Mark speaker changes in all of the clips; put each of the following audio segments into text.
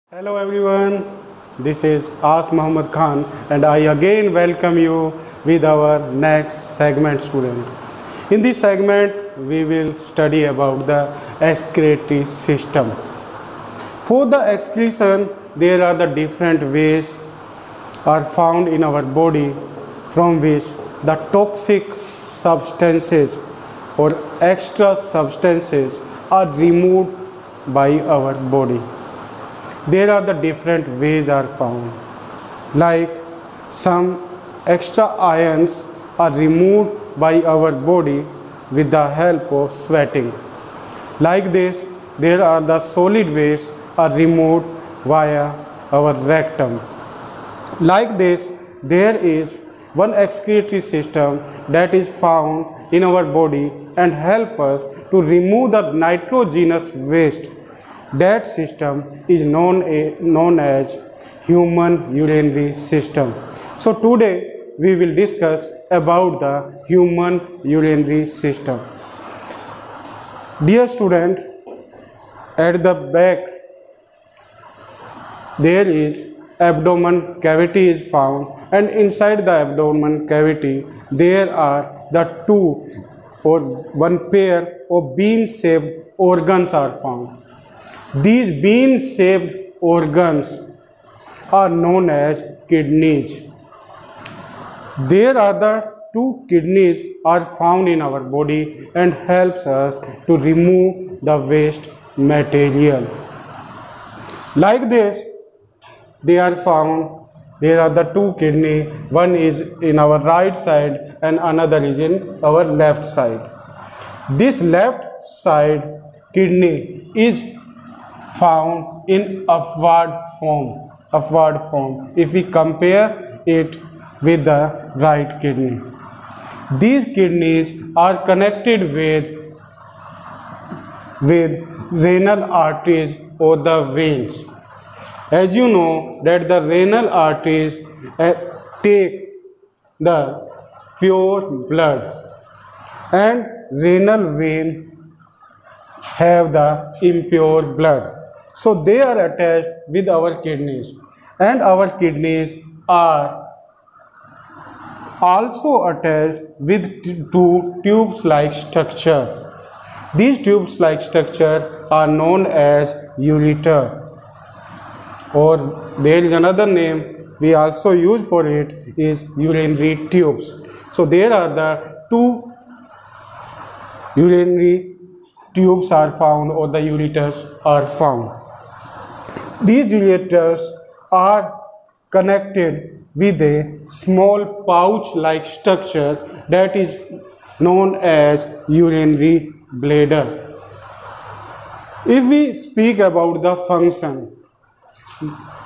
Speaker 1: Hello everyone, this is As Muhammad Khan and I again welcome you with our next segment student. In this segment we will study about the excretory system. For the excretion there are the different ways are found in our body from which the toxic substances or extra substances are removed by our body. There are the different ways are found, like some extra ions are removed by our body with the help of sweating. Like this, there are the solid waste are removed via our rectum. Like this, there is one excretory system that is found in our body and help us to remove the nitrogenous waste. That system is known as human urinary system. So today we will discuss about the human urinary system. Dear student, at the back there is abdomen cavity is found, and inside the abdomen cavity there are the two or one pair of bean-shaped organs are found. These bean-shaped organs are known as kidneys. There are the two kidneys are found in our body and helps us to remove the waste material. Like this, they are found. There are the two kidney. One is in our right side and another is in our left side. This left side kidney is found in upward form if we compare it with the right kidney. These kidneys are connected with renal arteries or the veins. As you know that the renal arteries take the pure blood and renal vein have the impure blood. So they are attached with our kidneys, and our kidneys are also attached with two tubes-like structure. These tubes-like structure are known as ureter, or there is another name we also use for it is urinary tubes. So there are the two urinary tubes are found, or the ureters are found. These ureters are connected with a small pouch-like structure that is known as urinary bladder. If we speak about the function,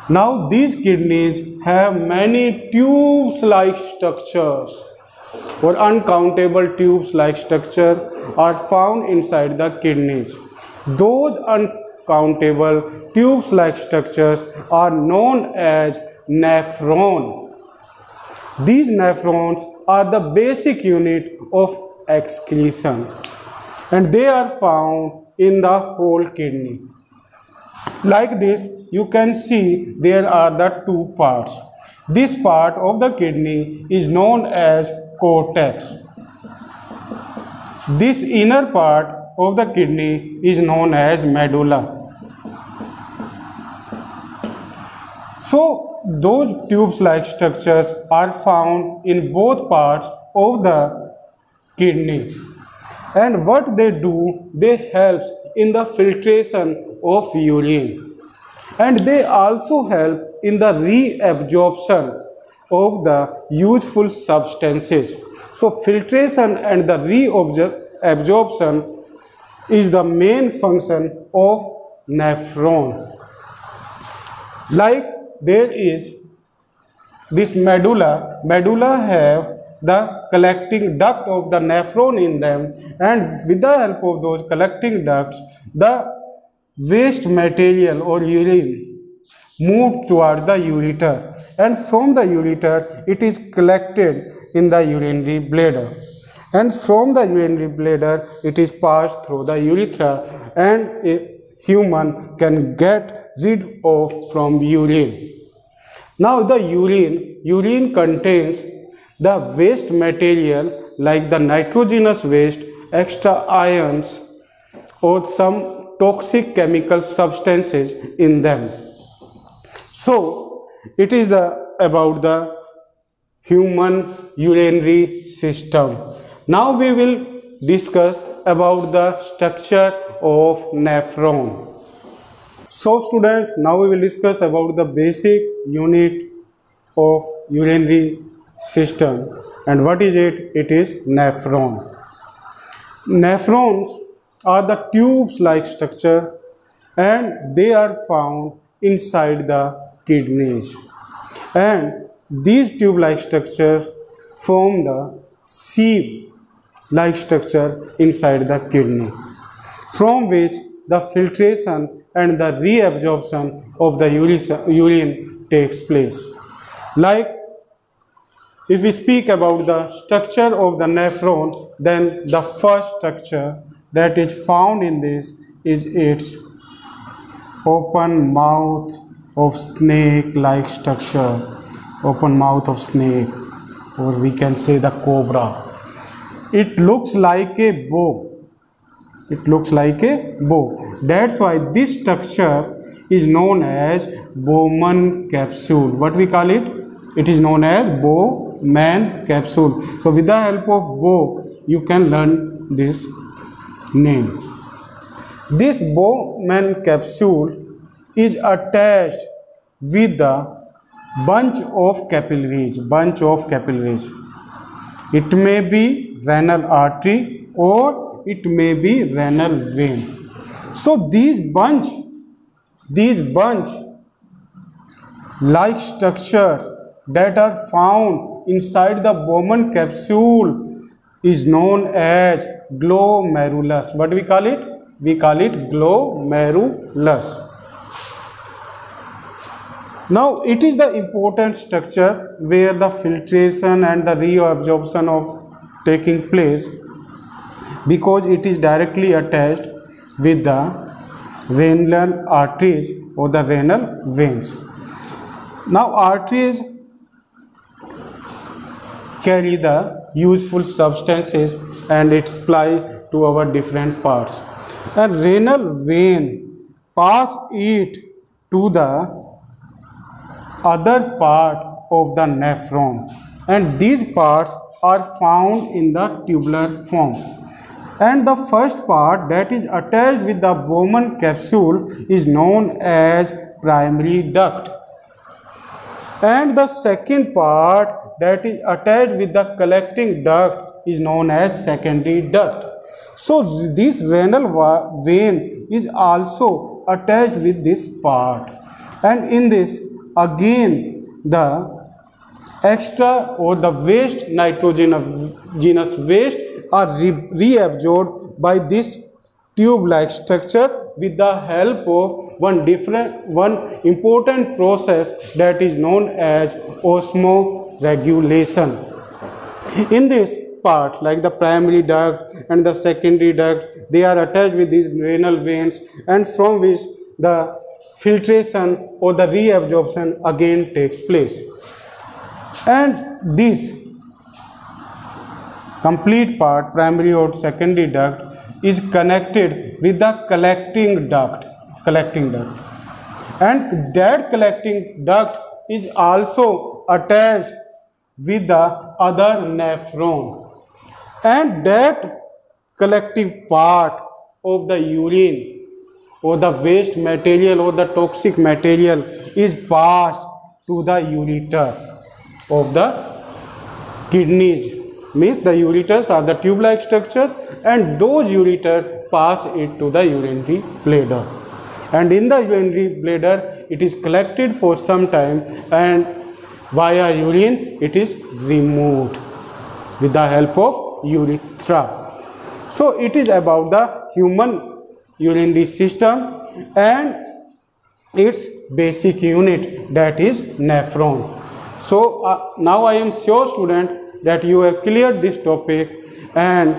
Speaker 1: now these kidneys have many tubes-like structures or uncountable tubes-like structure are found inside the kidneys. Those uncountable tubes-like structures are known as nephron. These nephrons are the basic unit of excretion and they are found in the whole kidney. Like this, you can see there are the two parts. This part of the kidney is known as cortex. This inner part of the kidney is known as medulla. So those tubes-like structures are found in both parts of the kidney. And what they do, they help in the filtration of urine. And they also help in the reabsorption of the useful substances. So filtration and the reabsorption is the main function of nephron. Like there is this medulla have the collecting duct of the nephron in them, and with the help of those collecting ducts, the waste material or urine moved towards the ureter, and from the ureter it is collected in the urinary bladder, and from the urinary bladder it is passed through the urethra and human can get rid of from urine. Now the urine contains the waste material like the nitrogenous waste, extra ions or some toxic chemical substances in them. So it is about the human urinary system. Now we will discuss about the structure of nephron. So students, now we will discuss about the basic unit of urinary system. And what is it? It is nephron. Nephrons are the tubes-like structure and they are found inside the kidneys. And these tube-like structures form the sieve-like structure inside the kidney, from which the filtration and the reabsorption of the urine takes place. Like if we speak about the structure of the nephron, then the first structure that is found in this is its open mouth of snake-like structure, open mouth of snake, or we can say the cobra. It looks like a bow. It looks like a bow. That's why this structure is known as Bowman capsule. What we call it? It is known as Bowman capsule. So with the help of bow, you can learn this name. This Bowman capsule is attached with the bunch of capillaries. It may be renal artery or it may be renal vein. So these bunch like structure that are found inside the Bowman capsule is known as glomerulus. What we call it? We call it glomerulus. Now it is the important structure where the filtration and the reabsorption of taking place, because it is directly attached with the renal arteries or the renal veins. Now arteries carry the useful substances and it supply to our different parts. A renal vein pass it to the other part of the nephron, and these parts are found in the tubular form. And the first part that is attached with the Bowman capsule is known as primary duct, and the second part that is attached with the collecting duct is known as secondary duct. So this renal vein is also attached with this part, and in this again the extra or the waste nitrogenous waste are reabsorbed by this tube-like structure with the help of one important process that is known as osmoregulation. In this part, like the primary duct and the secondary duct, they are attached with these renal veins, and from which the filtration or the reabsorption again takes place. And this complete part, primary or secondary duct, is connected with the collecting duct, and that collecting duct is also attached with the other nephron, and that collective part of the urine or the waste material or the toxic material is passed to the ureter of the kidneys. Means the ureters are the tube-like structure, and those ureters pass it to the urinary bladder, and in the urinary bladder it is collected for some time, and via urine it is removed with the help of urethra. So it is about the human urinary system and its basic unit, that is nephron. So now I am sure, student, that you have cleared this topic, and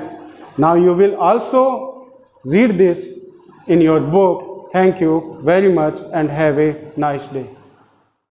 Speaker 1: now you will also read this in your book Thank you very much and have a nice day.